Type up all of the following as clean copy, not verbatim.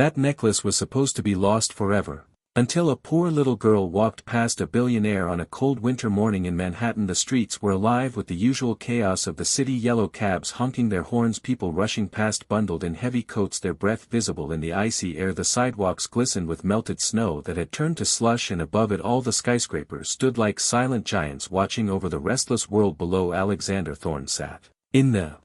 That necklace was supposed to be lost forever. Until a poor little girl walked past a billionaire on a cold winter morning in Manhattan. The streets were alive with the usual chaos of the city: yellow cabs honking their horns, people rushing past bundled in heavy coats, their breath visible in the icy air. The sidewalks glistened with melted snow that had turned to slush, and above it all the skyscrapers stood like silent giants watching over the restless world below. Alexander Thorne sat in the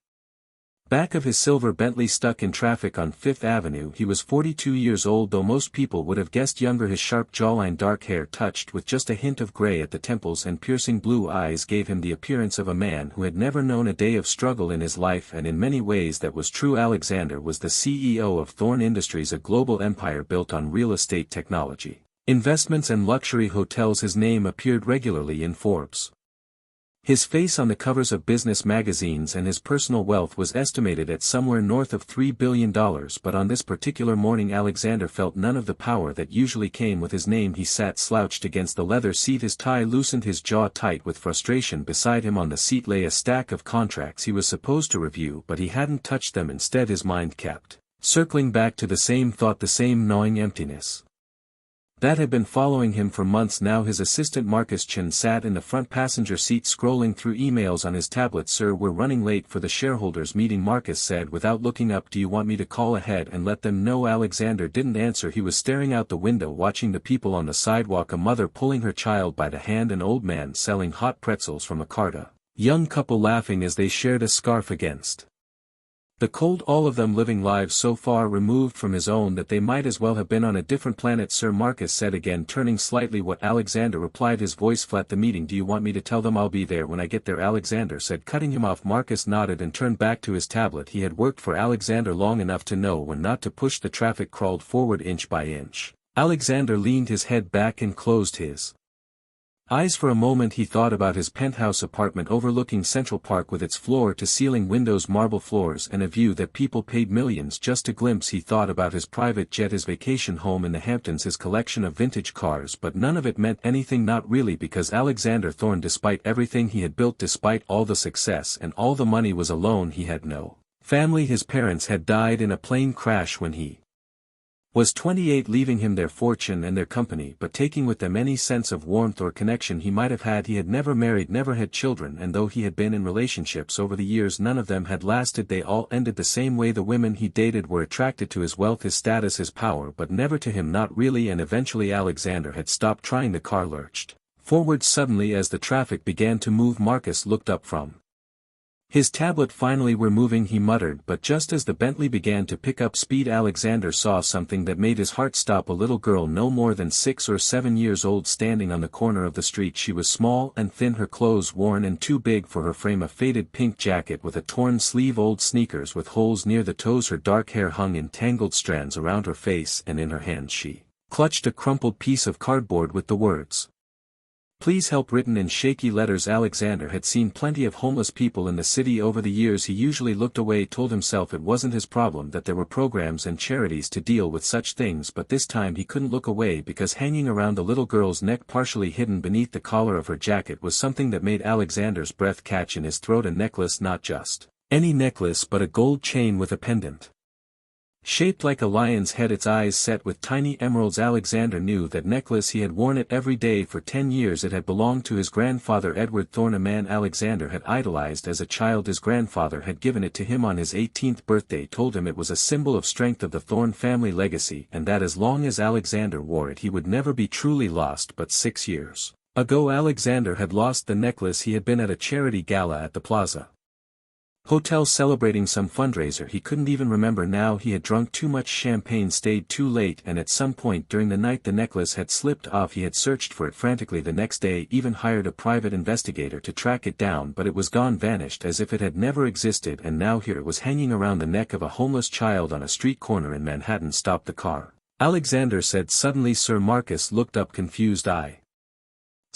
back of his silver Bentley, stuck in traffic on Fifth Avenue. He was 42 years old, though most people would have guessed younger. His sharp jawline, dark hair touched with just a hint of gray at the temples, and piercing blue eyes gave him the appearance of a man who had never known a day of struggle in his life, and in many ways that was true. Alexander was the CEO of Thorne Industries, a global empire built on real estate, technology, investments and luxury hotels. His name appeared regularly in Forbes, his face on the covers of business magazines, and his personal wealth was estimated at somewhere north of $3 billion. But on this particular morning Alexander felt none of the power that usually came with his name. He sat slouched against the leather seat, his tie loosened, his jaw tight with frustration. Beside him on the seat lay a stack of contracts he was supposed to review, but he hadn't touched them. Instead his mind kept circling back to the same thought, the same gnawing emptiness that had been following him for months now. His assistant Marcus Chin sat in the front passenger seat scrolling through emails on his tablet. "Sir, we're running late for the shareholders meeting," Marcus said without looking up. "Do you want me to call ahead and let them know?" Alexander didn't answer. He was staring out the window, watching the people on the sidewalk: a mother pulling her child by the hand, an old man selling hot pretzels from a cart, a young couple laughing as they shared a scarf against the cold, all of them living lives so far removed from his own that they might as well have been on a different planet. "Sir," Marcus said again, turning slightly. "What?" Alexander replied, his voice flat. "The meeting. Do you want me to tell them?" "I'll be there when I get there," Alexander said, cutting him off. Marcus nodded and turned back to his tablet. He had worked for Alexander long enough to know when not to push. The traffic crawled forward inch by inch. Alexander leaned his head back and closed his eyes. For a moment he thought about his penthouse apartment overlooking Central Park, with its floor-to-ceiling windows, marble floors, and a view that people paid millions just to glimpse. He thought about his private jet, his vacation home in the Hamptons, his collection of vintage cars, but none of it meant anything. Not really, because Alexander Thorne, despite everything he had built, despite all the success and all the money, was alone. He had no family. His parents had died in a plane crash when he was 28, leaving him their fortune and their company, but taking with them any sense of warmth or connection he might have had. He had never married, never had children, and though he had been in relationships over the years, none of them had lasted. They all ended the same way. The women he dated were attracted to his wealth, his status, his power, but never to him, not really. And eventually Alexander had stopped trying. The car lurched forward suddenly as the traffic began to move. Marcus looked up from his tablet. "Finally we're moving," he muttered, but just as the Bentley began to pick up speed Alexander saw something that made his heart stop. A little girl no more than 6 or 7 years old standing on the corner of the street. She was small and thin, her clothes worn and too big for her frame, a faded pink jacket with a torn sleeve, old sneakers with holes near the toes. Her dark hair hung in tangled strands around her face, and in her hands she clutched a crumpled piece of cardboard with the words, "Please help," written in shaky letters. Alexander had seen plenty of homeless people in the city over the years. He usually looked away, told himself it wasn't his problem, that there were programs and charities to deal with such things, but this time he couldn't look away, because hanging around the little girl's neck, partially hidden beneath the collar of her jacket, was something that made Alexander's breath catch in his throat. A necklace, not just any necklace, but a gold chain with a pendant shaped like a lion's head, its eyes set with tiny emeralds. Alexander knew that necklace. He had worn it every day for 10 years. It had belonged to his grandfather, Edward Thorne, a man Alexander had idolized as a child. His grandfather had given it to him on his 18th birthday, told him it was a symbol of strength, of the Thorne family legacy, and that as long as Alexander wore it he would never be truly lost. But 6 years ago Alexander had lost the necklace. He had been at a charity gala at the Plaza Hotel celebrating some fundraiser. He couldn't even remember now. He had drunk too much champagne, stayed too late, and at some point during the night the necklace had slipped off. He had searched for it frantically the next day, even hired a private investigator to track it down, but it was gone, vanished as if it had never existed. And now here it was, hanging around the neck of a homeless child on a street corner in Manhattan. "Stop the car," Alexander said suddenly. "Sir?" Marcus looked up confused. "I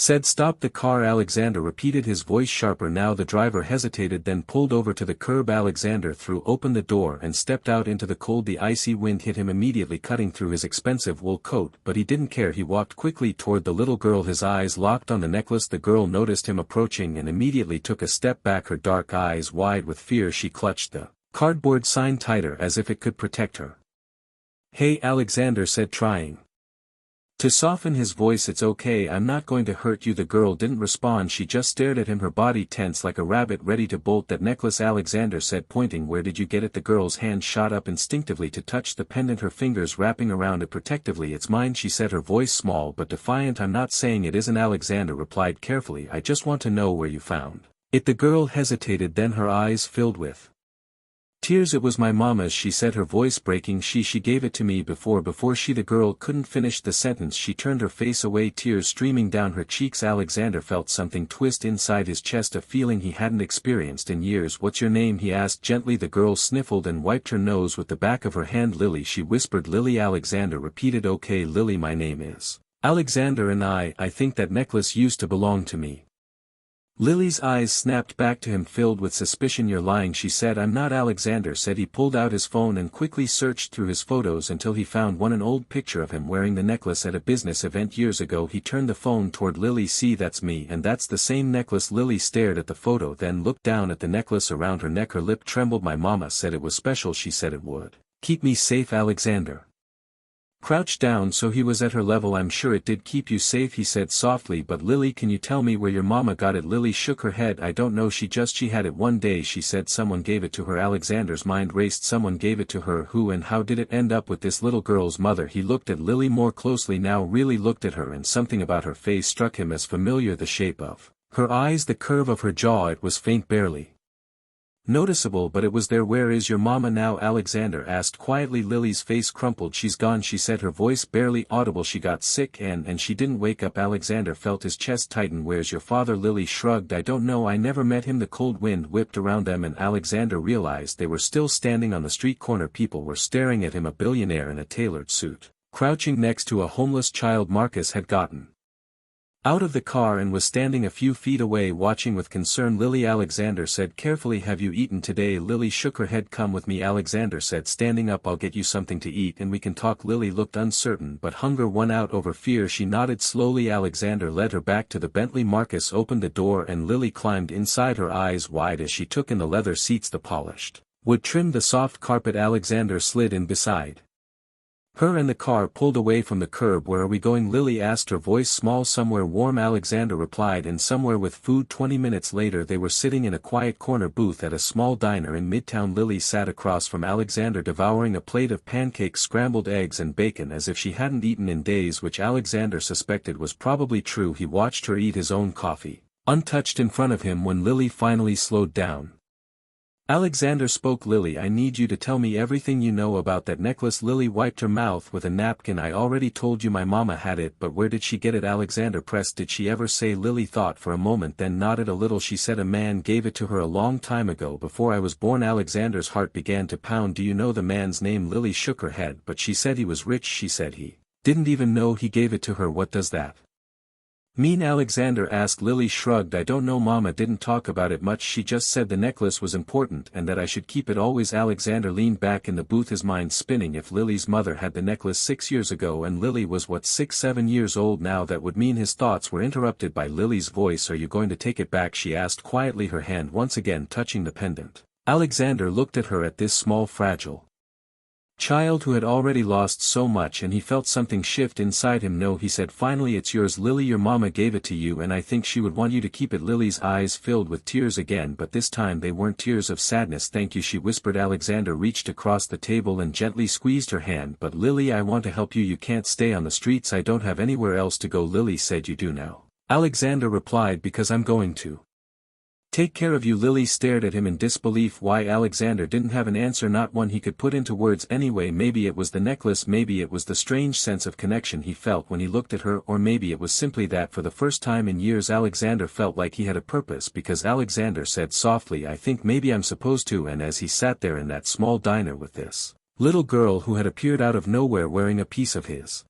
said stop the car," Alexander repeated, his voice sharper now. The driver hesitated, then pulled over to the curb. Alexander threw open the door and stepped out into the cold. The icy wind hit him immediately, cutting through his expensive wool coat, but he didn't care. He walked quickly toward the little girl, his eyes locked on the necklace. The girl noticed him approaching and immediately took a step back, her dark eyes wide with fear. She clutched the cardboard sign tighter as if it could protect her. Hey, Alexander said, trying to soften his voice. It's okay, I'm not going to hurt you. The girl didn't respond, she just stared at him, her body tense like a rabbit ready to bolt. That necklace, Alexander said, pointing. Where did you get it? The girl's hand shot up instinctively to touch the pendant, her fingers wrapping around it protectively. It's mine, she said, her voice small but defiant. I'm not saying it isn't, Alexander replied carefully, I just want to know where you found it. The girl hesitated, then her eyes filled with tears. It was my mama's, she said, her voice breaking. She gave it to me before she. The girl couldn't finish the sentence, she turned her face away, tears streaming down her cheeks. Alexander felt something twist inside his chest, a feeling he hadn't experienced in years. What's your name? He asked gently. The girl sniffled and wiped her nose with the back of her hand. Lily, she whispered. Lily, Alexander repeated. Okay, Lily, my name is Alexander, and I think that necklace used to belong to me. Lily's eyes snapped back to him, filled with suspicion. You're lying, she said. I'm not, Alexander said. He pulled out his phone and quickly searched through his photos until he found an old picture of him wearing the necklace at a business event years ago. He turned the phone toward Lily. See, that's me, and that's the same necklace. Lily stared at the photo, then looked down at the necklace around her neck. Her lip trembled. My mama said it was special, she said. It would keep me safe. Alexander crouched down so he was at her level. I'm sure it did keep you safe, he said softly. But Lily, can you tell me where your mama got it? Lily shook her head. I don't know, she had it one day, she said. Someone gave it to her. Alexander's mind raced. Someone gave it to her. Who, and how did it end up with this little girl's mother? He looked at Lily more closely now, really looked at her, and something about her face struck him as familiar. The shape of her eyes, the curve of her jaw. It was faint, barely noticeable, but it was there. Where is your mama now? Alexander asked quietly. Lily's face crumpled. She's gone, she said, her voice barely audible. She got sick and she didn't wake up. Alexander felt his chest tighten. Where's your father? Lily shrugged. I don't know, I never met him. The cold wind whipped around them and Alexander realized they were still standing on the street corner. People were staring at him. A billionaire in a tailored suit, crouching next to a homeless child. Marcus had gotten out of the car and was standing a few feet away watching with concern. Lily, Alexander said carefully, have you eaten today? Lily shook her head. Come with me, Alexander said, standing up. I'll get you something to eat and we can talk. Lily looked uncertain, but hunger won out over fear. She nodded slowly. Alexander led her back to the Bentley. Marcus opened the door and Lily climbed inside, her eyes wide as she took in the leather seats, the polished wood trimmed, the soft carpet. Alexander slid in beside her and the car pulled away from the curb. Where are we going? Lily asked, her voice small. Somewhere warm, Alexander replied, and somewhere with food. 20 minutes later they were sitting in a quiet corner booth at a small diner in Midtown. Lily sat across from Alexander, devouring a plate of pancakes, scrambled eggs and bacon as if she hadn't eaten in days, which Alexander suspected was probably true. He watched her eat his own coffee, untouched, in front of him. When Lily finally slowed down, Alexander spoke. Lily, I need you to tell me everything you know about that necklace. Lily wiped her mouth with a napkin. I already told you my mama had it, but where did she get it? Alexander pressed. Did she ever say? Lily thought for a moment, then nodded a little. She said a man gave it to her a long time ago, before I was born. Alexander's heart began to pound. Do you know the man's name? Lily shook her head. But she said he was rich. She said he didn't even know he gave it to her. What does that mean? Alexander asked. Lily shrugged. I don't know, mama didn't talk about it much. She just said the necklace was important and that I should keep it always. Alexander leaned back in the booth, his mind spinning. If Lily's mother had the necklace 6 years ago and Lily was 6-7 years old now, that would mean. His thoughts were interrupted by Lily's voice. Are you going to take it back? She asked quietly, her hand once again touching the pendant. Alexander looked at her, at this small, fragile child who had already lost so much, and he felt something shift inside him. No, he said finally, it's yours, Lily. Your mama gave it to you and I think she would want you to keep it. Lily's eyes filled with tears again, but this time they weren't tears of sadness. Thank you, she whispered. Alexander reached across the table and gently squeezed her hand. But Lily, I want to help you. You can't stay on the streets. I don't have anywhere else to go. Lily said. You do now, Alexander replied, because I'm going to take care of you. Lily stared at him in disbelief. Why? Alexander didn't have an answer, not one he could put into words anyway. Maybe it was the necklace, maybe it was the strange sense of connection he felt when he looked at her, or maybe it was simply that for the first time in years Alexander felt like he had a purpose. Because Alexander said softly, I think maybe I'm supposed to. And as he sat there in that small diner with this little girl who had appeared out of nowhere wearing a piece of his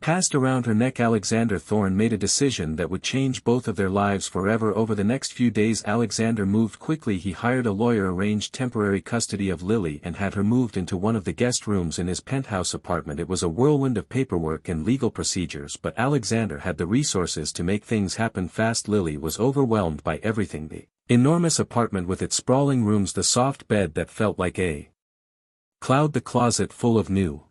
passed around her neck, Alexander Thorne made a decision that would change both of their lives forever. Over the next few days Alexander moved quickly. He hired a lawyer, arranged temporary custody of Lily, and had her moved into one of the guest rooms in his penthouse apartment. It was a whirlwind of paperwork and legal procedures, but Alexander had the resources to make things happen fast. Lily was overwhelmed by everything: the enormous apartment with its sprawling rooms, the soft bed that felt like a cloud, the closet full of new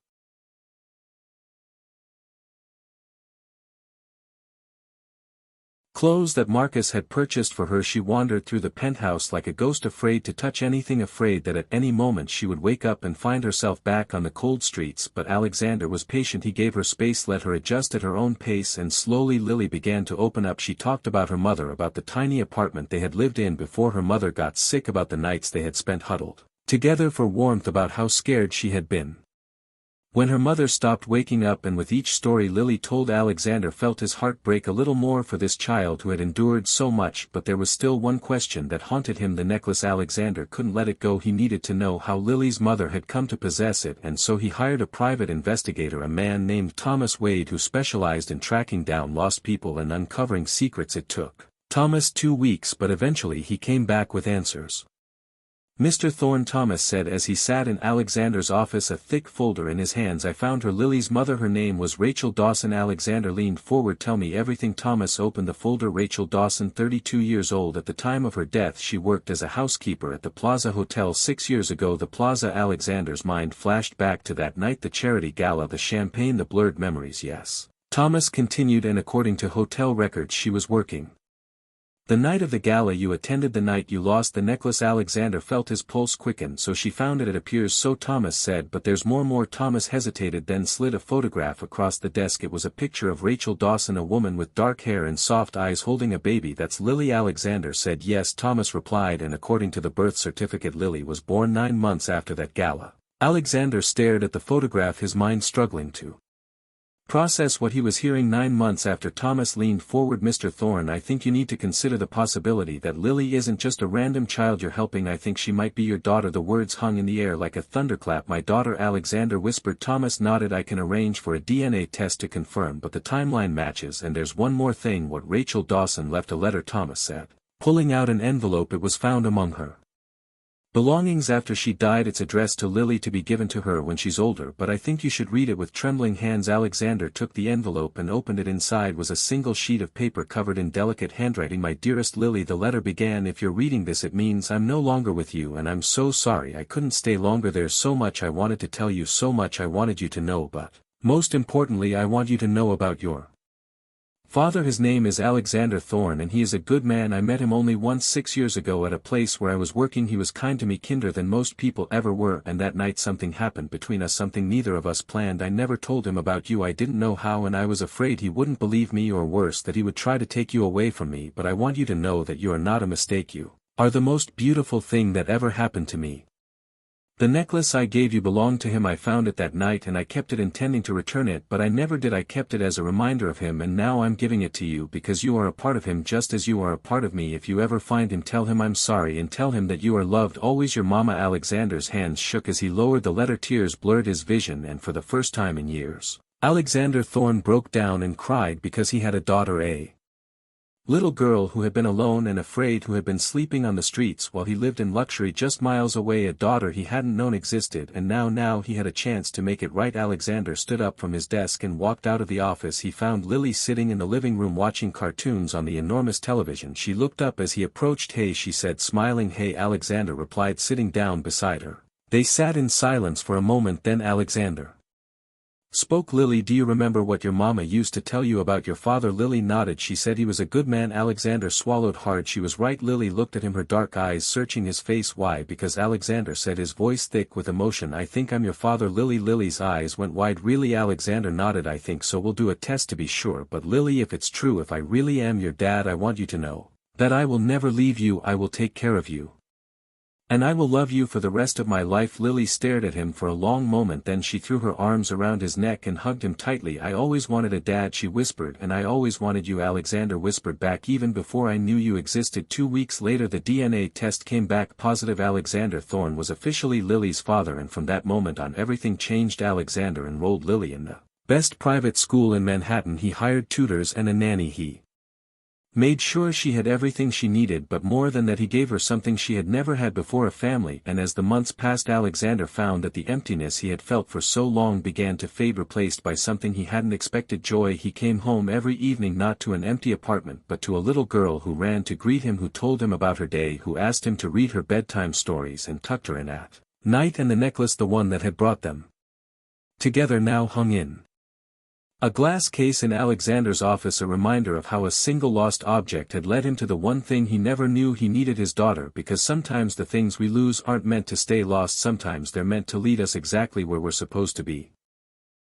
clothes that Marcus had purchased for her. She wandered through the penthouse like a ghost, afraid to touch anything, afraid that at any moment she would wake up and find herself back on the cold streets. But Alexander was patient. He gave her space, let her adjust at her own pace, and slowly Lily began to open up. She talked about her mother, about the tiny apartment they had lived in before her mother got sick, about the nights they had spent huddled together for warmth, about how scared she had been when her mother stopped waking up. And with each story Lily told, Alexander felt his heart break a little more for this child who had endured so much. But there was still one question that haunted him: the necklace. Alexander couldn't let it go. He needed to know how Lily's mother had come to possess it, and so he hired a private investigator, a man named Thomas Wade, who specialized in tracking down lost people and uncovering secrets. It took Thomas 2 weeks, but eventually he came back with answers. "Mr. Thorne," Thomas said as he sat in Alexander's office, a thick folder in his hands, "I found her, Lily's mother. Her name was Rachel Dawson." Alexander leaned forward. "Tell me everything." Thomas opened the folder. Rachel Dawson, 32 years old at the time of her death. She worked as a housekeeper at the Plaza Hotel 6 years ago. The Plaza. Alexander's mind flashed back to that night, the charity gala, the champagne, the blurred memories. "Yes," Thomas continued, "and according to hotel records she was working the night of the gala. You attended the night you lost the necklace." Alexander felt his pulse quicken. "So she found it. It appears so," Thomas said, "but there's more." Thomas hesitated, then slid a photograph across the desk. It was a picture of Rachel Dawson, a woman with dark hair and soft eyes holding a baby. "That's Lily." Alexander said. "Yes," Thomas replied, "and according to the birth certificate Lily was born 9 months after that gala." Alexander stared at the photograph, his mind struggling to process what he was hearing. 9 months after. Thomas leaned forward. "Mr. Thorne, I think you need to consider the possibility that Lily isn't just a random child you're helping. I think she might be your daughter." The words hung in the air like a thunderclap. "My daughter?" Alexander whispered. Thomas nodded. "I can arrange for a DNA test to confirm, but the timeline matches, and there's one more thing." "What?" "Rachel Dawson left a letter," Thomas said, pulling out an envelope. "It was found among her belongings after she died. It's addressed to Lily, to be given to her when she's older, but I think you should read it." With trembling hands Alexander took the envelope and opened it. Inside was a single sheet of paper covered in delicate handwriting. "My dearest Lily," the letter began, "if you're reading this it means I'm no longer with you, and I'm so sorry I couldn't stay longer. There's so much I wanted to tell you, so much I wanted you to know, but most importantly I want you to know about your father. His name is Alexander Thorne, and he is a good man. I met him only once 6 years ago at a place where I was working. He was kind to me, kinder than most people ever were, and that night something happened between us, something neither of us planned. I never told him about you. I didn't know how, and I was afraid he wouldn't believe me, or worse, that he would try to take you away from me. But I want you to know that you are not a mistake. You are the most beautiful thing that ever happened to me. The necklace I gave you belonged to him. I found it that night and I kept it, intending to return it, but I never did. I kept it as a reminder of him, and now I'm giving it to you because you are a part of him, just as you are a part of me. If you ever find him, tell him I'm sorry, and tell him that you are loved always. Your mama." Alexander's hands shook as he lowered the letter. Tears blurred his vision, and for the first time in years, Alexander Thorne broke down and cried because he had a daughter, a little girl who had been alone and afraid, who had been sleeping on the streets while he lived in luxury just miles away, a daughter he hadn't known existed, and now he had a chance to make it right. Alexander stood up from his desk and walked out of the office. He found Lily sitting in the living room watching cartoons on the enormous television. She looked up as he approached. "Hey," she said, smiling. "Hey," Alexander replied, sitting down beside her. They sat in silence for a moment, then Alexander spoke. "Lily, do you remember what your mama used to tell you about your father?" Lily nodded. "She said he was a good man." Alexander swallowed hard. She was right. Lily looked at him, her dark eyes searching his face. "Why?" "Because," Alexander said, his voice thick with emotion, "I think I'm your father." Lily's eyes went wide. "Really?" Alexander nodded. "I think so. We'll do a test to be sure, but Lily, if it's true, if I really am your dad, I want you to know that I will never leave you. I will take care of you, and I will love you for the rest of my life." Lily stared at him for a long moment, then she threw her arms around his neck and hugged him tightly. "I always wanted a dad," she whispered. "And I always wanted you," Alexander whispered back, "even before I knew you existed." 2 weeks later the DNA test came back positive. Alexander Thorne was officially Lily's father, and from that moment on everything changed. Alexander enrolled Lily in the best private school in Manhattan. He hired tutors and a nanny. He made sure she had everything she needed, but more than that, he gave her something she had never had before, a family. And as the months passed, Alexander found that the emptiness he had felt for so long began to fade, replaced by something he hadn't expected: joy. He came home every evening, not to an empty apartment but to a little girl who ran to greet him, who told him about her day, who asked him to read her bedtime stories and tucked her in at night. And the necklace, the one that had brought them together, now hung in A glass case in Alexander's office, a reminder of how a single lost object had led him to the one thing he never knew he needed: his daughter. Because sometimes the things we lose aren't meant to stay lost, sometimes they're meant to lead us exactly where we're supposed to be.